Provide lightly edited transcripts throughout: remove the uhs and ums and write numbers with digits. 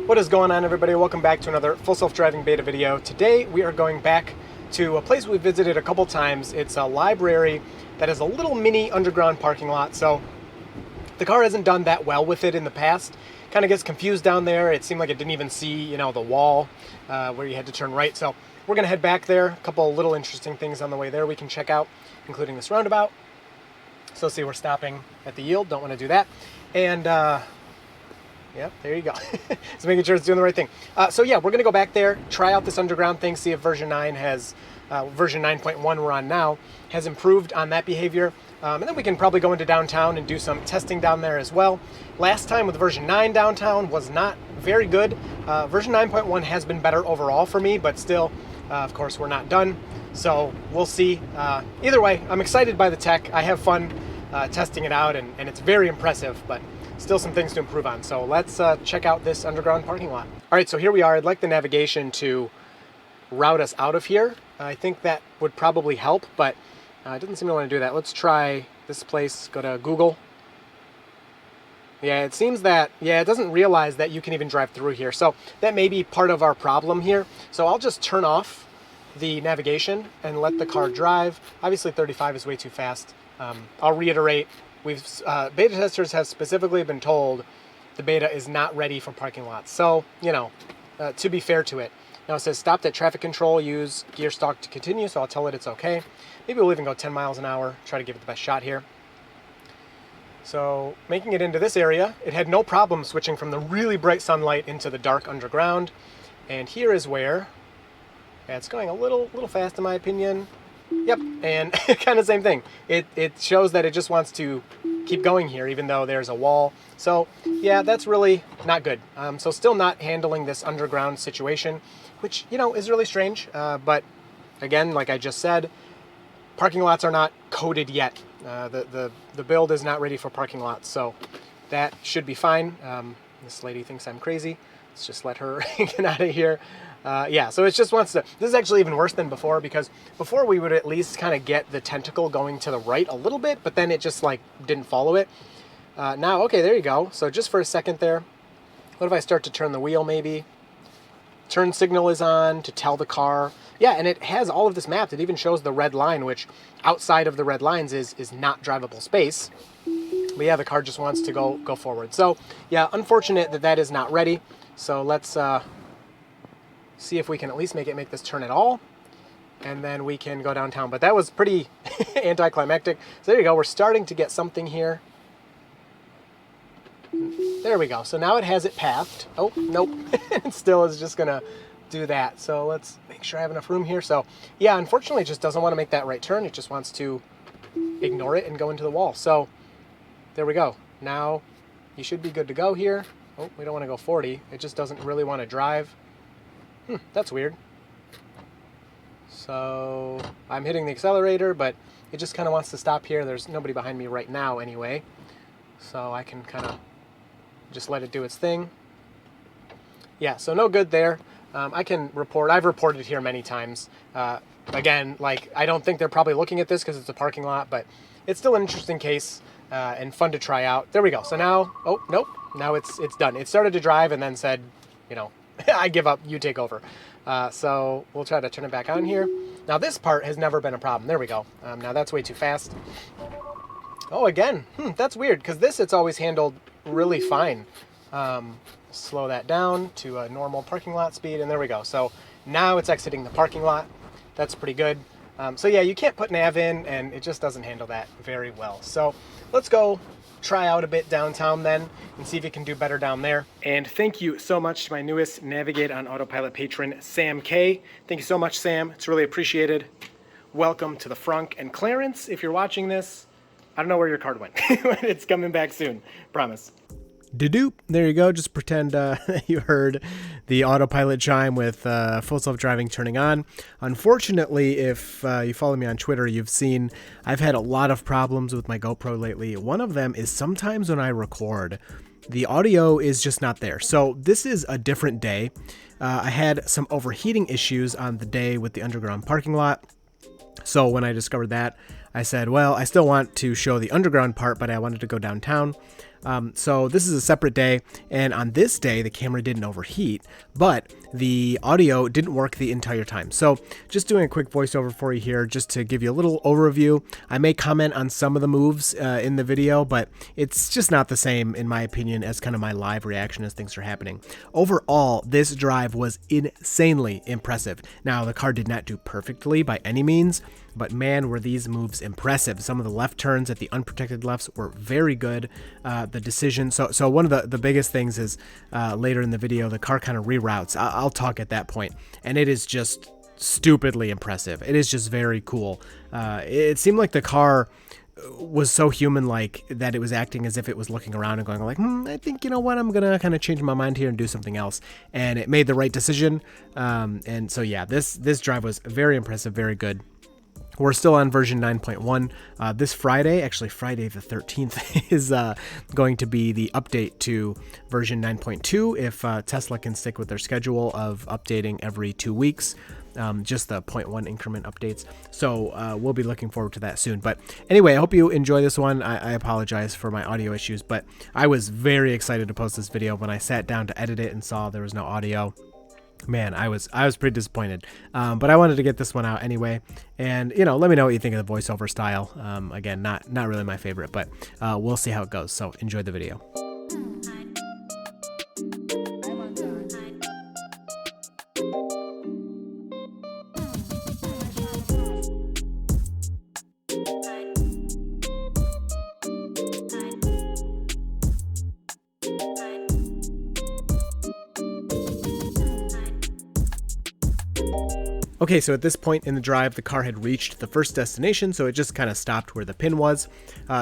What is going on, everybody? Welcome back to another full self-driving beta video. Today we are going back to a place we visited a couple times. It's a library that is a little mini underground parking lot, so the car hasn't done that well with it in the past. Kind of gets confused down there. It seemed like it didn't even see, the wall where you had to turn right. So we're going to head back there. A couple little interesting things on the way there we can check out, including this roundabout. So see, we're stopping at the yield. Don't want to do that. And yep, there you go. Just making sure it's doing the right thing. So yeah, we're going to go back there, try out this underground thing, see if version 9 has, version 9.1 we're on now, has improved on that behavior. And then we can probably go into downtown and do some testing down there as well. Last time with version 9 downtown was not very good. Version 9.1 has been better overall for me, but still, of course, we're not done. So we'll see. Either way, I'm excited by the tech. I have fun testing it out, and it's very impressive, but still some things to improve on. So let's check out this underground parking lot. All right, so here we are. I'd like the navigation to route us out of here. I think that would probably help, but it doesn't seem to want to do that. Let's try this place. Go to Google. Yeah, it seems that, it doesn't realize that you can even drive through here. So that may be part of our problem here. So I'll just turn off the navigation and let the car drive. Obviously 35 is way too fast. I'll reiterate, beta testers have specifically been told the beta is not ready for parking lots. So, to be fair to it. Now it says stopped at traffic control, use gear stalk to continue, so I'll tell it it's okay. Maybe we'll even go 10 miles an hour, try to give it the best shot here. So making it into this area, it had no problem switching from the really bright sunlight into the dark underground. And here is where, it's going a little fast in my opinion. Yep, and kind of same thing. It shows that it just wants to keep going here, even though there's a wall. So yeah, that's really not good. So still not handling this underground situation, which, is really strange. But again, like I just said, parking lots are not coded yet. The build is not ready for parking lots, so that should be fine. This lady thinks I'm crazy. Let's just let her get out of here. Yeah, so it just wants to, this is actually even worse than before, because before we would at least kind of get the tentacle going to the right a little bit, but then it just didn't follow it. Now, okay, there you go. So just for a second there, what if I start to turn the wheel maybe? Turn signal is on to tell the car. Yeah, and it has all of this mapped. It even shows the red line, which outside of the red lines is not drivable space. But yeah, the car just wants to go forward. So yeah, unfortunate that is not ready. So let's see if we can at least make this turn at all, and then we can go downtown. But that was pretty anticlimactic. So there you go. We're starting to get something here. There we go. So now it has it pathed. Oh, nope. It still is just going to do that. So let's make sure I have enough room here. So yeah, unfortunately, it just doesn't want to make that right turn. It just wants to ignore it and go into the wall. So there we go. Now you should be good to go here. Oh, we don't want to go 40. It just doesn't really want to drive. That's weird. So I'm hitting the accelerator, but it just kind of wants to stop here. There's nobody behind me right now anyway. So I can kind of just let it do its thing. Yeah, so no good there. I can report, I've reported here many times. Again, I don't think they're probably looking at this because it's a parking lot, but it's still an interesting case and fun to try out. There we go. So now, oh, nope, now it's done. It started to drive and then said, I give up, you take over. So we'll try to turn it back on here. Now this part has never been a problem. There we go. Now that's way too fast. Oh, again, that's weird, because it's always handled really fine. Slow that down to a normal parking lot speed, and there we go. So now it's exiting the parking lot. That's pretty good. So yeah, you can't put nav in, and it just doesn't handle that very well. So let's go try out a bit downtown then and see if it can do better down there. And thank you so much to my newest Navigate on Autopilot patron, Sam K. Thank you so much, Sam. It's really appreciated. Welcome to the frunk. And Clarence, if you're watching this, I don't know where your card went. It's coming back soon, promise. Doop. There you go. Just pretend you heard the autopilot chime with full self-driving turning on. Unfortunately, if you follow me on Twitter, you've seen I've had a lot of problems with my GoPro lately. One of them is sometimes when I record, the audio is just not there. So this is a different day. I had some overheating issues on the day with the underground parking lot. So when I discovered that, I said, well, I still want to show the underground part, but I wanted to go downtown. So this is a separate day, and on this day the camera didn't overheat, but the audio didn't work the entire time. So just doing a quick voiceover for you here just to give you a little overview. I may comment on some of the moves in the video, but it's just not the same in my opinion as kind of my live reaction as things are happening. Overall, this drive was insanely impressive. Now the car did not do perfectly by any means, but man, were these moves impressive. Some of the left turns at the unprotected lefts were very good. The decision, so one of the biggest things is later in the video, the car kind of reroutes. I'll talk at that point, and it is just stupidly impressive. It is just very cool. It seemed like the car was so human-like that it was acting as if it was looking around and going like, I think, you know what, I'm gonna kind of change my mind here and do something else, and it made the right decision. And so yeah, this drive was very impressive, very good. We're still on version 9.1. This Friday, actually Friday the 13th, is going to be the update to version 9.2 if Tesla can stick with their schedule of updating every 2 weeks. Just the 0.1 increment updates. So we'll be looking forward to that soon. But anyway, I hope you enjoy this one. I apologize for my audio issues, but I was very excited to post this video. When I sat down to edit it and saw there was no audio, man, I was pretty disappointed. But I wanted to get this one out anyway. And, you know, let me know what you think of the voiceover style. Again, not really my favorite, but we'll see how it goes. So enjoy the video. Okay, so at this point in the drive, the car had reached the first destination, so it just kind of stopped where the pin was.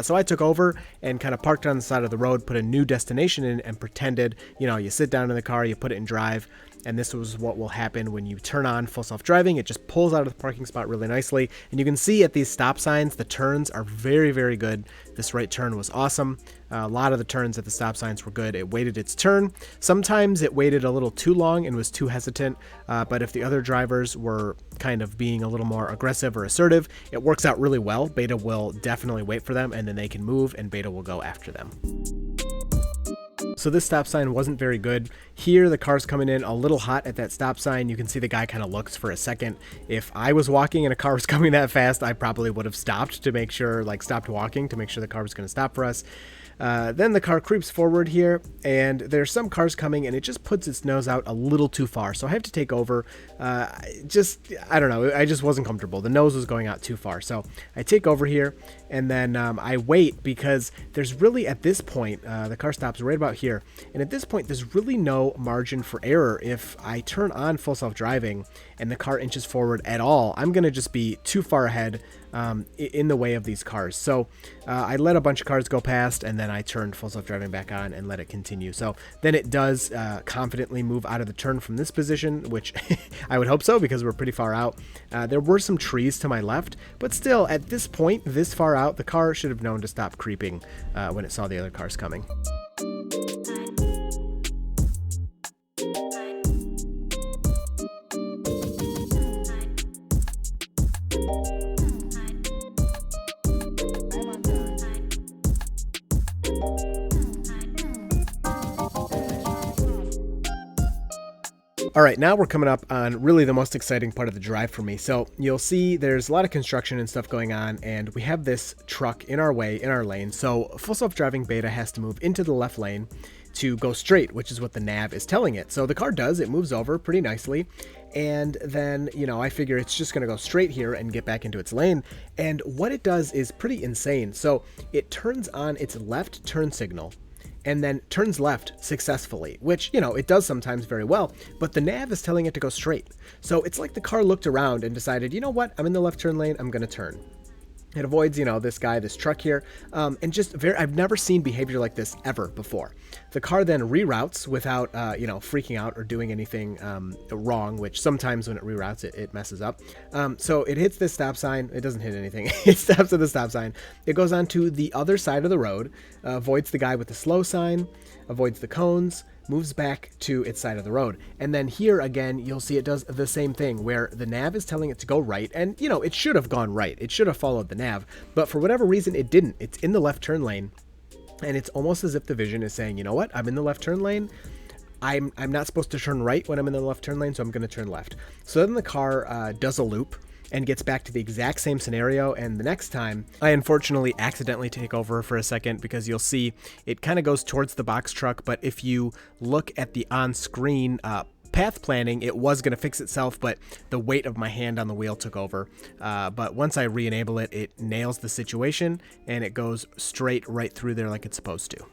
So I took over and kind of parked on the side of the road, put a new destination in, and pretended, you know, you sit down in the car, you put it in drive, and this was what will happen when you turn on full self-driving. It just pulls out of the parking spot really nicely, and you can see at these stop signs, the turns are very, very good. This right turn was awesome. A lot of the turns at the stop signs were good. It waited its turn. Sometimes it waited a little too long and was too hesitant, but if the other drivers were kind of being a little more aggressive or assertive, it works out really well. Beta will definitely wait for them, and then they can move, and Beta will go after them. So this stop sign wasn't very good. Here, the car's coming in a little hot at that stop sign. You can see the guy kind of looks for a second. If I was walking and a car was coming that fast, I probably would have stopped to make sure, like stopped walking to make sure the car was going to stop for us. Then the car creeps forward here, and there's some cars coming, and it just puts its nose out a little too far. So I have to take over. I don't know. I just wasn't comfortable. The nose was going out too far. So I take over here, and then I wait because there's really, at this point, the car stops right about here. And at this point, there's really no margin for error. If I turn on full self-driving and the car inches forward at all, I'm going to just be too far ahead in the way of these cars. So I let a bunch of cars go past, and then I turned full self-driving back on and let it continue. So then it does confidently move out of the turn from this position, which I would hope so because we're pretty far out. There were some trees to my left, but still at this point, this far out, the car should have known to stop creeping when it saw the other cars coming. All right, now we're coming up on really the most exciting part of the drive for me. So you'll see there's a lot of construction and stuff going on, and we have this truck in our way, in our lane. So full self-driving Beta has to move into the left lane to go straight, which is what the nav is telling it. So the car does, it moves over pretty nicely. And then, you know, I figure it's just going to go straight here and get back into its lane. And what it does is pretty insane. So it turns on its left turn signal and then turns left successfully, which, you know, it does sometimes very well, but the nav is telling it to go straight. So it's like the car looked around and decided, you know what, I'm in the left turn lane, I'm going to turn. It avoids, you know, this guy, this truck here, and just I've never seen behavior like this ever before. The car then reroutes without, you know, freaking out or doing anything wrong, which sometimes when it reroutes, it messes up. So it hits this stop sign. It doesn't hit anything. It stops at the stop sign. It goes on to the other side of the road, avoids the guy with the slow sign, avoids the cones, moves back to its side of the road. And then here again, you'll see it does the same thing where the nav is telling it to go right. And, you know, it should have gone right. It should have followed the nav. But for whatever reason, it didn't. It's in the left turn lane. And it's almost as if the vision is saying, you know what, I'm in the left turn lane. I'm not supposed to turn right when I'm in the left turn lane, so I'm going to turn left. So then the car does a loop and gets back to the exact same scenario, and the next time I unfortunately accidentally take over for a second, because you'll see it kind of goes towards the box truck, but if you look at the on-screen path planning, it was going to fix itself, but the weight of my hand on the wheel took over. But once I re-enable it, it nails the situation, and it goes straight right through there like it's supposed to.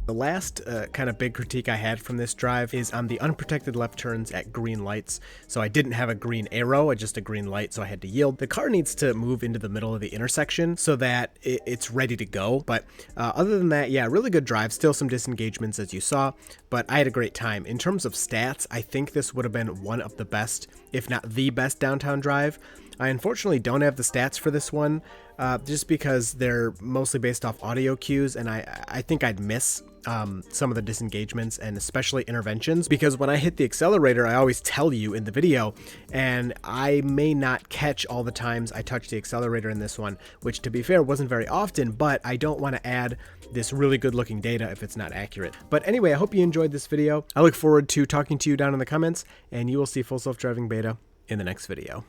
The last kind of big critique I had from this drive is on the unprotected left turns at green lights. So I didn't have a green arrow, just a green light, so I had to yield. The car needs to move into the middle of the intersection so that it's ready to go. But other than that, yeah, really good drive. Still some disengagements as you saw, but I had a great time. In terms of stats, I think this would have been one of the best, if not the best downtown drive. I unfortunately don't have the stats for this one, just because they're mostly based off audio cues, and I think I'd miss some of the disengagements and especially interventions, because when I hit the accelerator, I always tell you in the video, and I may not catch all the times I touch the accelerator in this one, which to be fair wasn't very often, but I don't want to add this really good looking data if it's not accurate. But anyway, I hope you enjoyed this video. I look forward to talking to you down in the comments, and you will see Full Self-Driving Beta in the next video.